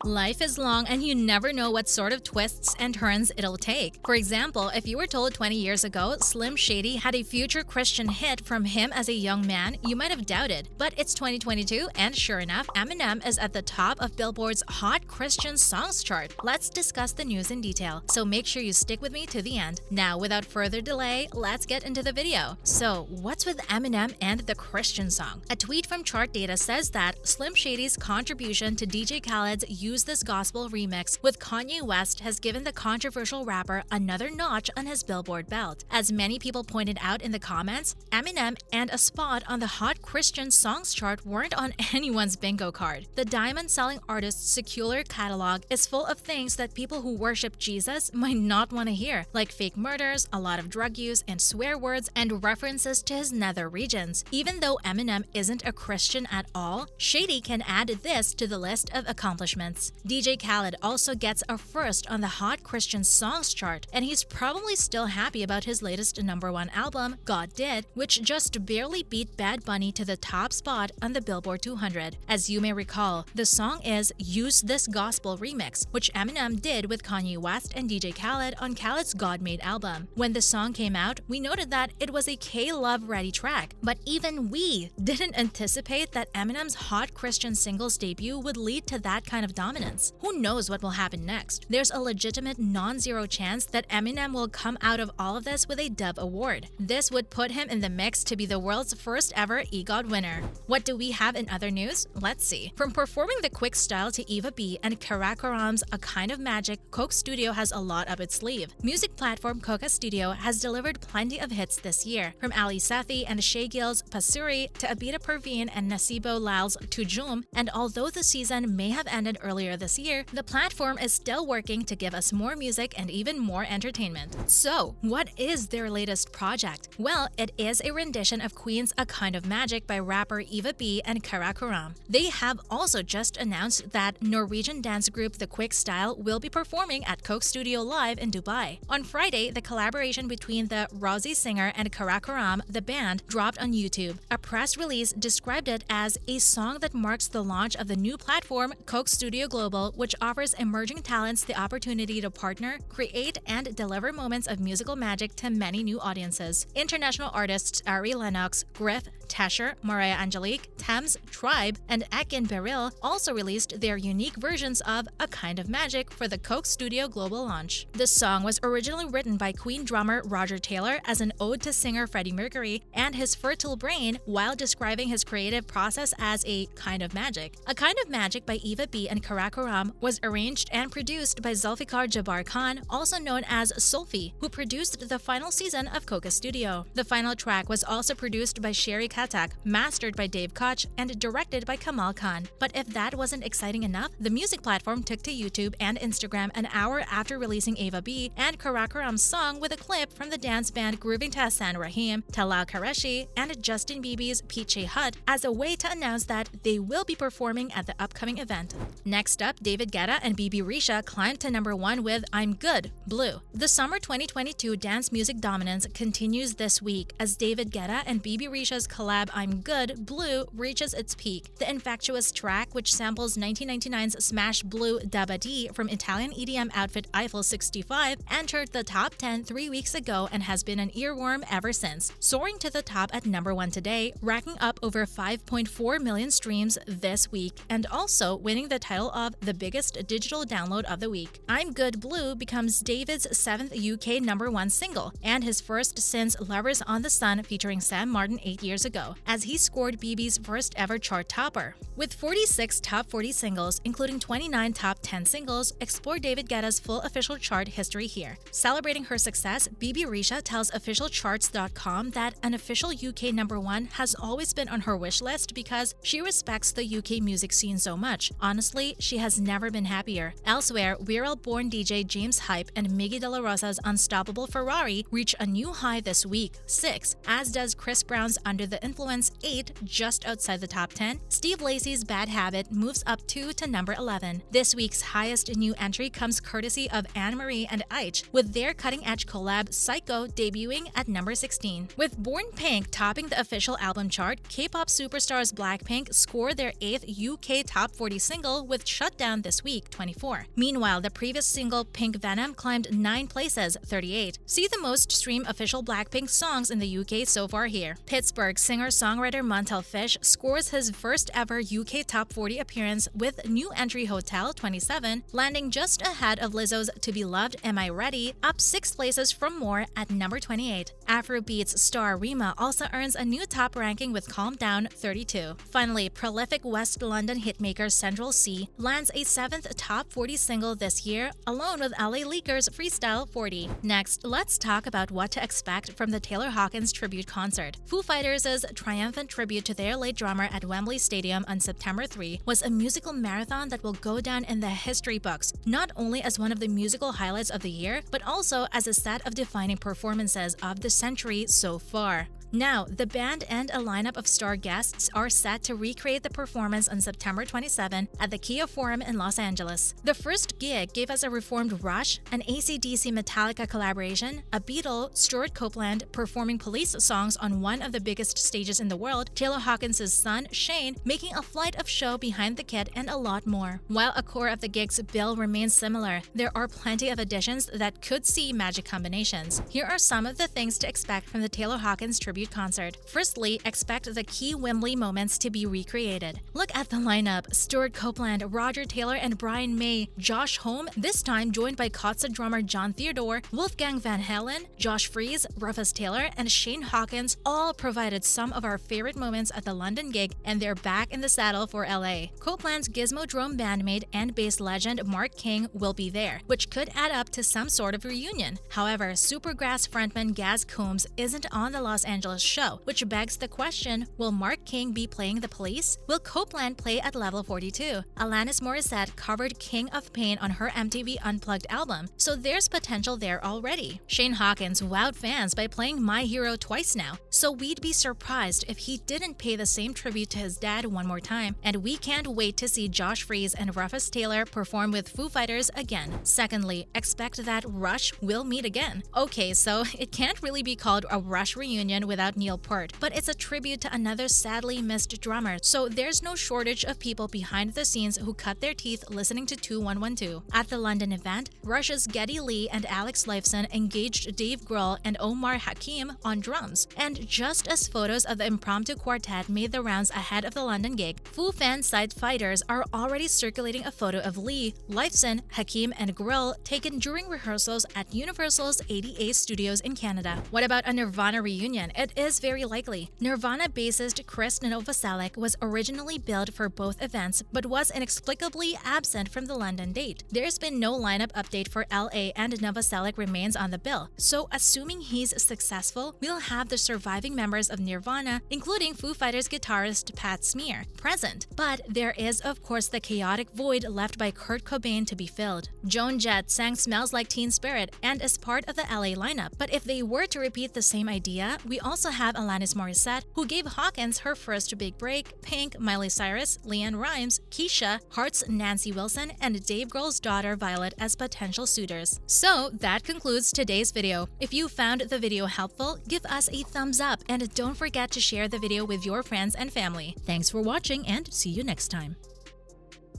Life is long and you never know what sort of twists and turns it'll take. For example, if you were told 20 years ago Slim Shady had a future Christian hit from him as a young man, you might have doubted. But it's 2022 and sure enough, Eminem is at the top of Billboard's Hot Christian Songs chart. Let's discuss the news in detail, so make sure you stick with me to the end. Now, without further delay, let's get into the video. So, what's with Eminem and the Christian song? A tweet from Chart Data says that Slim Shady's contribution to DJ Khaled's Use This Gospel remix with Kanye West has given the controversial rapper another notch on his Billboard belt. As many people pointed out in the comments, Eminem and a spot on the Hot Christian Songs chart weren't on anyone's bingo card. The diamond-selling artist's secular catalog is full of things that people who worship Jesus might not want to hear, like fake murders, a lot of drug use, and swear words and references to his nether regions. Even though Eminem isn't a Christian at all, Shady can add this to the list of accomplishments. DJ Khaled also gets a first on the Hot Christian Songs chart, and he's probably still happy about his latest #1 album, God Did, which just barely beat Bad Bunny to the top spot on the Billboard 200. As you may recall, the song is Use This Gospel remix, which Eminem did with Kanye West and DJ Khaled on Khaled's God Made album. When the song came out, we noted that it was a K-Love ready track, but even we didn't anticipate that Eminem's Hot Christian singles debut would lead to that kind of dominance. Who knows what will happen next? There's a legitimate non-zero chance that Eminem will come out of all of this with a Dove Award. This would put him in the mix to be the world's first ever EGOT winner. What do we have in other news? Let's see. From performing the quick style to Eva B and Karakoram's A Kind of Magic, Coke Studio has a lot up its sleeve. Music platform Coca Studio has delivered plenty of hits this year, from Ali Sethi and Shay Gill's Pasuri to Abida Perveen and Nasibo Lal's Tujum, and although the season may have ended earlier this year, the platform is still working to give us more music and even more entertainment. So, what is their latest project? Well, it is a rendition of Queen's A Kind of Magic by rapper Eva B and Karakoram. They have also just announced that Norwegian dance group The Quick Style will be performing at Coke Studio Live in Dubai. On Friday, the collaboration between the Rosie singer and Karakoram, the band, dropped on YouTube. A press release described it as a song that marks the launch of the new platform Coke Studio Global, which offers emerging talents the opportunity to partner, create, and deliver moments of musical magic to many new audiences. International artists Ari Lennox, Griff, Tesher, Mariah Angelique, Thames, Tribe, and Ekin Beryl also released their unique versions of A Kind of Magic for the Coke Studio Global launch. The song was originally written by Queen drummer Roger Taylor as an ode to singer Freddie Mercury and his fertile brain while describing his creative process as a kind of magic. A Kind of Magic by Eva B and Karakoram was arranged and produced by Zulfikar Jabbar Khan, also known as Sulfi, who produced the final season of Coca Studio. The final track was also produced by Sherry Katak, mastered by Dave Koch, and directed by Kamal Khan. But if that wasn't exciting enough, the music platform took to YouTube and Instagram an hour after releasing Eva B and Karakoram's song with a clip from the dance band Grooving to Hassan Rahim, Talal Qureshi, and Justin Bieber's Peachy Hut as a way to announce that they will be performing at the upcoming event. Next up, David Guetta and Bibi Rexha climbed to #1 with I'm Good, Blue. The summer 2022 dance music dominance continues this week as David Guetta and Bibi Rexha's collab I'm Good, Blue reaches its peak. The infectious track, which samples 1999's smash Blue Dabba Dee from Italian EDM outfit Eiffel 65, entered the top 10 3 weeks ago and has been an earworm ever since, soaring to the top at #1 today, racking up over 5.4 million streams this week, and also winning the title of the biggest digital download of the week. I'm Good Blue becomes David's 7th UK #1 single, and his first since Lovers on the Sun featuring Sam Martin 8 years ago, as he scored BB's first ever chart topper. With 46 top 40 singles, including 29 top 10 singles, explore David Guetta's full official chart history here. Celebrating her success, Bibi Rexha tells officialcharts.com that an official UK #1 has always been on her wish list because she respects the UK music scene so much. Honestly, she has never been happier. Elsewhere, Wirral-born DJ James Hype and Miggy De La Rosa's Unstoppable Ferrari reach a new high this week, 6, as does Chris Brown's Under the Influence, 8, just outside the top 10. Steve Lacy's Bad Habit moves up 2 to #11. This week's highest new entry comes courtesy of Anne-Marie and Aich, with their cutting-edge collab Psycho debuting at #16. With Born Pink topping the official album chart, K-pop superstars Blackpink score their 8th UK top 40 single with strict shutdown this week, 24. Meanwhile, the previous single Pink Venom climbed 9 places, 38. See the most streamed official Blackpink songs in the UK so far here. Pittsburgh singer-songwriter Montel Fish scores his first ever UK Top 40 appearance with new entry Hotel, 27, landing just ahead of Lizzo's To Be Loved Am I Ready, up 6 places from More at number 28. Afrobeats star Rima also earns a new top ranking with Calm Down, 32. Finally, prolific West London hitmaker Central C lands a 7th top 40 single this year, along with LA Leakers Freestyle 40. Next, let's talk about what to expect from the Taylor Hawkins tribute concert. Foo Fighters' triumphant tribute to their late drummer at Wembley Stadium on September 3 was a musical marathon that will go down in the history books, not only as one of the musical highlights of the year, but also as a set of defining performances of the century so far. Now, the band and a lineup of star guests are set to recreate the performance on September 27 at the Kia Forum in Los Angeles. The first gig gave us a reformed Rush, an AC/DC Metallica collaboration, a Beatle, Stuart Copeland performing Police songs on one of the biggest stages in the world, Taylor Hawkins' son, Shane, making a flight of show behind the kit, and a lot more. While a core of the gig's bill remains similar, there are plenty of additions that could see magic combinations. Here are some of the things to expect from the Taylor Hawkins tribute concert. Firstly, expect the key Wembley moments to be recreated. Look at the lineup: Stuart Copeland, Roger Taylor, and Brian May, Josh Homme, this time joined by Kotze drummer John Theodore, Wolfgang Van Halen, Josh Freese, Rufus Taylor, and Shane Hawkins all provided some of our favorite moments at the London gig, and they're back in the saddle for LA. Copeland's Gizmodrome bandmate and bass legend Mark King will be there, which could add up to some sort of reunion. However, Supergrass frontman Gaz Coombs isn't on the Los Angeles show, which begs the question, will Mark King be playing the Police? Will Copeland play at Level 42? Alanis Morissette covered King of Pain on her MTV Unplugged album, so there's potential there already. Shane Hawkins wowed fans by playing My Hero twice now, so we'd be surprised if he didn't pay the same tribute to his dad one more time, and we can't wait to see Josh Freese and Rufus Taylor perform with Foo Fighters again. Secondly, expect that Rush will meet again. Okay, so it can't really be called a Rush reunion without Neil Peart, but it's a tribute to another sadly missed drummer, so there's no shortage of people behind the scenes who cut their teeth listening to 2112. At the London event, Rush's Geddy Lee and Alex Lifeson engaged Dave Grohl and Omar Hakim on drums, and just as photos of the impromptu quartet made the rounds ahead of the London gig, Foo fan side fighters are already circulating a photo of Lee, Lifeson, Hakim, and Grohl taken during rehearsals at Universal's 80A Studios in Canada. What about a Nirvana reunion? It is very likely. Nirvana bassist Chris Novoselic was originally billed for both events but was inexplicably absent from the London date. There's been no lineup update for LA, and Novoselic remains on the bill, so assuming he's successful, we'll have the surviving members of Nirvana, including Foo Fighters guitarist Pat Smear, present. But there is of course the chaotic void left by Kurt Cobain to be filled. Joan Jett sang Smells Like Teen Spirit and is part of the LA lineup, but if they were to repeat the same idea, we also have Alanis Morissette, who gave Hawkins her first big break, Pink, Miley Cyrus, LeAnn Rimes, Keisha, Heart's Nancy Wilson, and Dave Grohl's daughter Violet as potential suitors. So that concludes today's video. If you found the video helpful, give us a thumbs up and don't forget to share the video with your friends and family. Thanks for watching and see you next time.